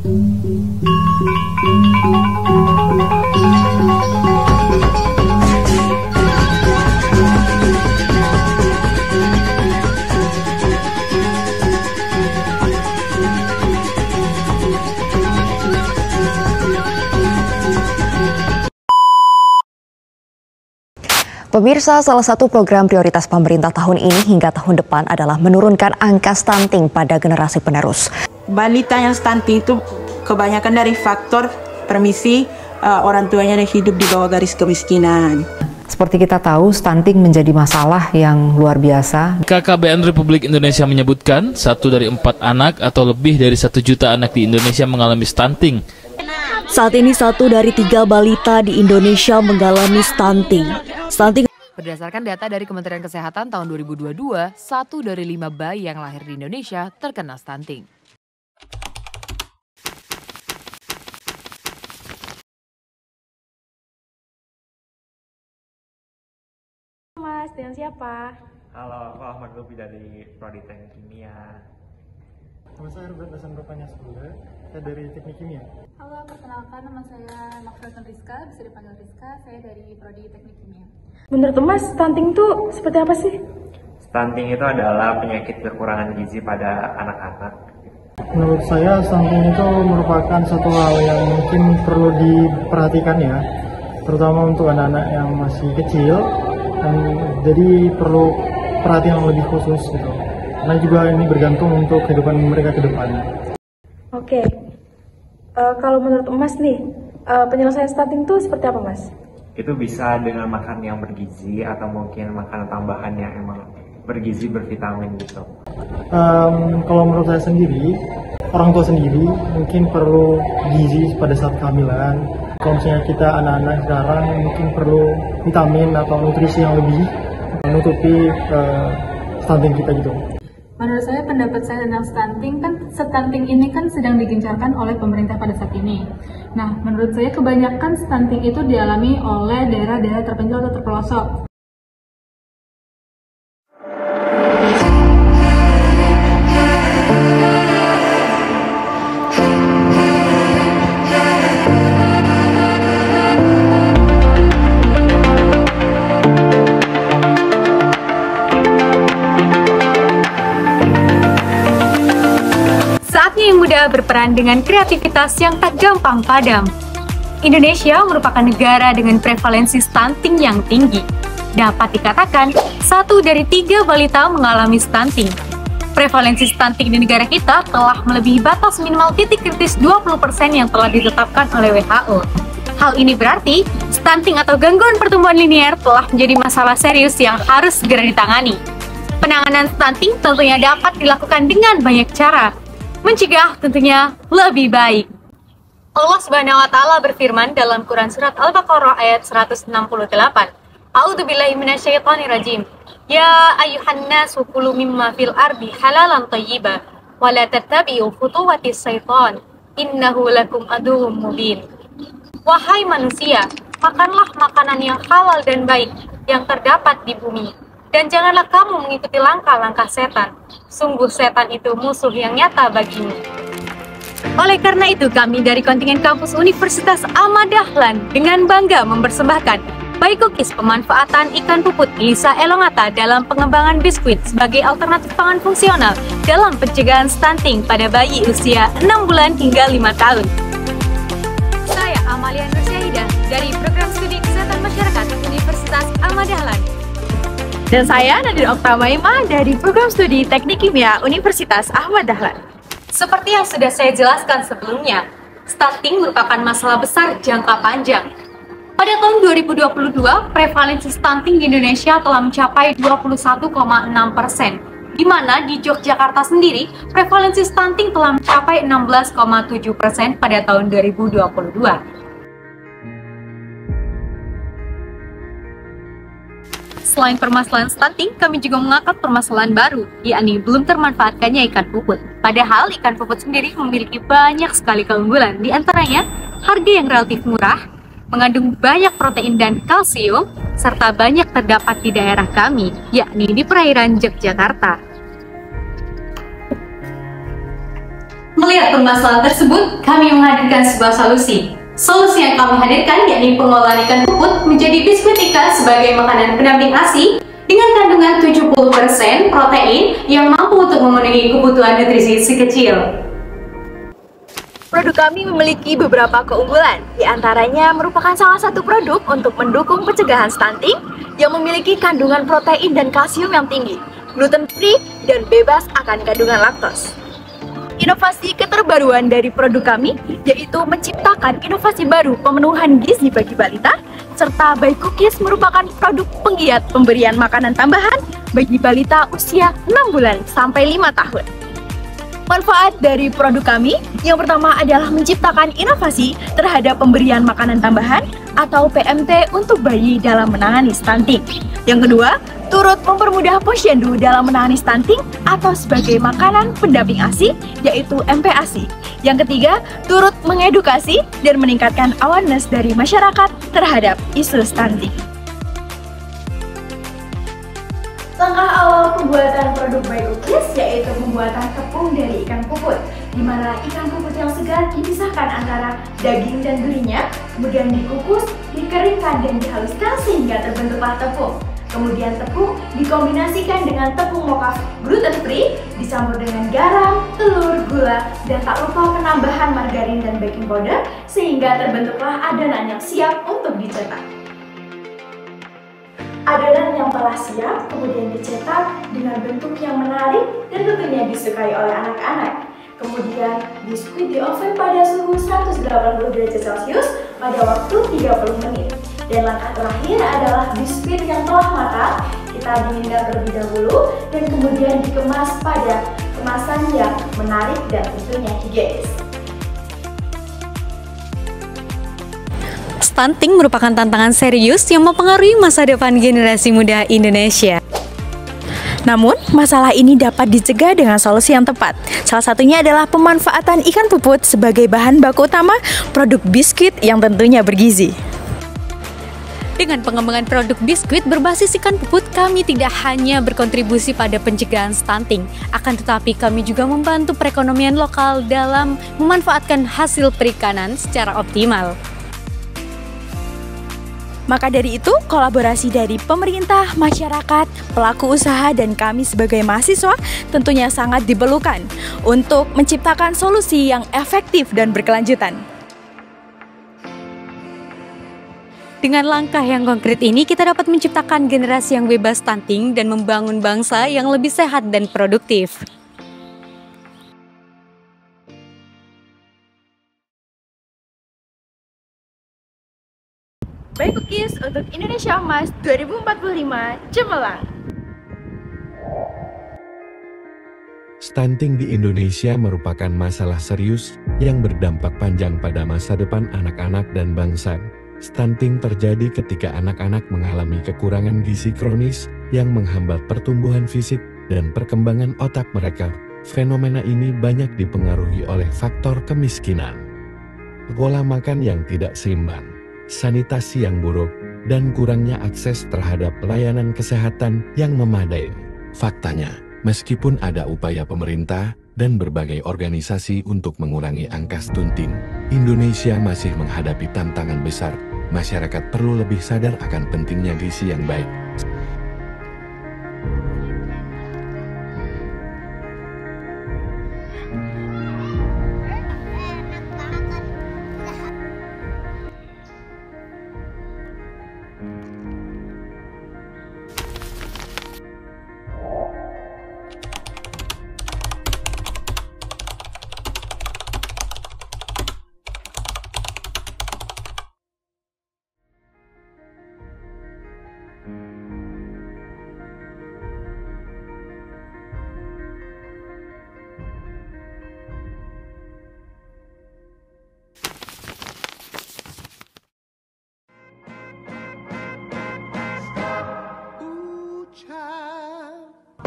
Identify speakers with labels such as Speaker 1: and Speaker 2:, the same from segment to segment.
Speaker 1: Pemirsa, salah satu program prioritas pemerintah tahun ini hingga tahun depan adalah menurunkan angka stunting pada generasi penerus.
Speaker 2: Balita yang stunting itu kebanyakan dari faktor permisi orang tuanya yang hidup di bawah garis kemiskinan.
Speaker 3: Seperti kita tahu, stunting menjadi masalah yang luar biasa.
Speaker 4: KKBN Republik Indonesia menyebutkan 1 dari 4 anak atau lebih dari 1 juta anak di Indonesia mengalami stunting.
Speaker 5: Saat ini 1 dari 3 balita di Indonesia mengalami stunting.
Speaker 3: Berdasarkan data dari Kementerian Kesehatan tahun 2022, 1 dari 5 bayi yang lahir di Indonesia terkena stunting.
Speaker 6: Mas, dengan siapa?
Speaker 7: Halo, aku Ahmad Lubi dari Prodi Teknik Kimia.
Speaker 8: Nama saya Robert Hasan Rupanya Sepuluh, saya dari Teknik Kimia.
Speaker 6: Halo, perkenalkan nama saya Maksudun Rizka, bisa dipanggil Rizka, saya dari Prodi Teknik Kimia. Menurut Mas, stunting itu seperti apa sih?
Speaker 7: Stunting itu adalah penyakit kekurangan gizi pada anak-anak.
Speaker 8: Menurut saya, stunting itu merupakan satu hal yang mungkin perlu diperhatikan ya, terutama untuk anak-anak yang masih kecil, dan jadi perlu perhatian yang lebih khusus gitu. Karena juga ini bergantung untuk kehidupan mereka ke depan.
Speaker 6: Oke, kalau menurut Mas nih, penyelesaian stunting itu seperti apa Mas?
Speaker 7: Itu bisa dengan makan yang bergizi atau mungkin makanan tambahan yang emang bergizi, bervitamin gitu.
Speaker 8: Kalau menurut saya sendiri, orang tua sendiri mungkin perlu gizi pada saat kehamilan. Kalau misalnya kita anak-anak sekarang mungkin perlu vitamin atau nutrisi yang lebih menutupi stunting kita gitu.
Speaker 6: Menurut saya, pendapat saya tentang stunting ini kan sedang digencarkan oleh pemerintah pada saat ini. Nah, menurut saya kebanyakan stunting itu dialami oleh daerah-daerah terpencil atau terpelosok.
Speaker 9: Yang muda berperan dengan kreativitas yang tak gampang padam. Indonesia merupakan negara dengan prevalensi stunting yang tinggi. Dapat dikatakan, 1 dari 3 balita mengalami stunting. Prevalensi stunting di negara kita telah melebihi batas minimal titik kritis 20% yang telah ditetapkan oleh WHO. Hal ini berarti, stunting atau gangguan pertumbuhan linear telah menjadi masalah serius yang harus segera ditangani. Penanganan stunting tentunya dapat dilakukan dengan banyak cara. Mencegah tentunya lebih baik. Allah Subhanahu wa taala berfirman dalam Quran surat Al-Baqarah ayat 168. A'udzubillahi minasyaitonirrajim. Ya ayyuhan nasu kulu mimma fil ardi halalan thayyiba wa la tattabi'u khutuwatis syaitan innahu lakum aduwwum mubin. Wahai manusia, makanlah makanan yang halal dan baik yang terdapat di bumi. Dan janganlah kamu mengikuti langkah-langkah setan. Sungguh setan itu musuh yang nyata bagimu. Oleh karena itu, kami dari kontingen kampus Universitas Ahmad Dahlan dengan bangga mempersembahkan Bayi Cookies pemanfaatan ikan puput Lisa Elongata dalam pengembangan biskuit sebagai alternatif pangan fungsional dalam pencegahan stunting pada bayi usia 6 bulan hingga 5 tahun. Saya Amalia Nursyaidah dari Program Studi Kesehatan Masyarakat Universitas Ahmad Dahlan. Dan saya Nadine Oktamaima dari Program Studi Teknik Kimia Universitas Ahmad Dahlan. Seperti yang sudah saya jelaskan sebelumnya, stunting merupakan masalah besar jangka panjang. Pada tahun 2022, prevalensi stunting di Indonesia telah mencapai 21,6%, di mana di Yogyakarta sendiri, prevalensi stunting telah mencapai 16,7% pada tahun 2022. Selain permasalahan stunting, kami juga mengangkat permasalahan baru, yakni belum termanfaatkannya ikan puput. Padahal ikan puput sendiri memiliki banyak sekali keunggulan, di antaranya harga yang relatif murah, mengandung banyak protein dan kalsium, serta banyak terdapat di daerah kami, yakni di perairan Yogyakarta. Melihat permasalahan tersebut, kami menghadirkan sebuah solusi. Solusi yang kami hadirkan yakni pengolahan ikan puput menjadi biskuit ikan sebagai makanan pendamping ASI dengan kandungan 70% protein yang mampu untuk memenuhi kebutuhan nutrisi si kecil.
Speaker 10: Produk kami memiliki beberapa keunggulan, di antaranya merupakan salah satu produk untuk mendukung pencegahan stunting yang memiliki kandungan protein dan kalsium yang tinggi, gluten free, dan bebas akan kandungan laktos. Inovasi keterbaruan dari produk kami yaitu menciptakan inovasi baru pemenuhan gizi bagi balita, serta By Cookies merupakan produk penggiat pemberian makanan tambahan bagi balita usia 6 bulan sampai 5 tahun. Manfaat dari produk kami yang pertama adalah menciptakan inovasi terhadap pemberian makanan tambahan atau PMT untuk bayi dalam menangani stunting. Yang kedua, turut mempermudah posyandu dalam menangani stunting atau sebagai makanan pendamping ASI, yaitu MPASI. Yang ketiga, turut mengedukasi dan meningkatkan awareness dari masyarakat terhadap isu stunting. Langkah awal pembuatan produk By Cookies yaitu pembuatan tepung dari ikan puput, di mana ikan puput yang segar dipisahkan antara daging dan durinya, kemudian dikukus, dikeringkan dan dihaluskan sehingga terbentuklah tepung. Kemudian tepung dikombinasikan dengan tepung mocha gluten free, dicampur dengan garam, telur, gula, dan tak lupa penambahan margarin dan baking powder sehingga terbentuklah adonan yang siap untuk dicetak. Adonan yang telah siap kemudian dicetak dengan bentuk yang menarik dan tentunya disukai oleh anak-anak. Kemudian biskuit di oven pada suhu 180 derajat Celcius pada waktu 30 menit. Dan langkah terakhir adalah biskuit yang telah matang kita dinginkan terlebih dahulu dan kemudian dikemas pada kemasan yang menarik dan tentunya higienis.
Speaker 9: Stunting merupakan tantangan serius yang mempengaruhi masa depan generasi muda Indonesia.
Speaker 10: Namun, masalah ini dapat dicegah dengan solusi yang tepat. Salah satunya adalah pemanfaatan ikan puput sebagai bahan baku utama produk biskuit yang tentunya bergizi.
Speaker 9: Dengan pengembangan produk biskuit berbasis ikan puput, kami tidak hanya berkontribusi pada pencegahan stunting, akan tetapi kami juga membantu perekonomian lokal dalam memanfaatkan hasil perikanan secara optimal.
Speaker 10: Maka dari itu, kolaborasi dari pemerintah, masyarakat, pelaku usaha, dan kami sebagai mahasiswa tentunya sangat diperlukan untuk menciptakan solusi yang efektif dan berkelanjutan.
Speaker 9: Dengan langkah yang konkret ini, kita dapat menciptakan generasi yang bebas stunting dan membangun bangsa yang lebih sehat dan produktif.
Speaker 10: By Cookies untuk Indonesia Emas 2045 cemerlang.
Speaker 11: Stunting di Indonesia merupakan masalah serius yang berdampak panjang pada masa depan anak-anak dan bangsa. Stunting terjadi ketika anak-anak mengalami kekurangan gizi kronis yang menghambat pertumbuhan fisik dan perkembangan otak mereka. Fenomena ini banyak dipengaruhi oleh faktor kemiskinan, pola makan yang tidak seimbang, sanitasi yang buruk, dan kurangnya akses terhadap pelayanan kesehatan yang memadai. Faktanya, meskipun ada upaya pemerintah dan berbagai organisasi untuk mengurangi angka stunting, Indonesia masih menghadapi tantangan besar. Masyarakat perlu lebih sadar akan pentingnya gizi yang baik.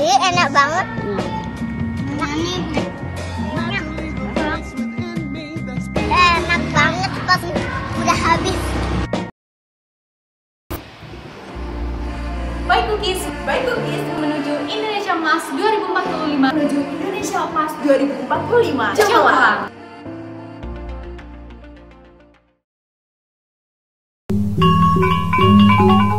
Speaker 12: Ini enak banget. Enak banget pas udah habis.
Speaker 10: By Cookies menuju Indonesia Emas 2045. Menuju Indonesia Emas 2045. Cemerlang.
Speaker 13: Thank you.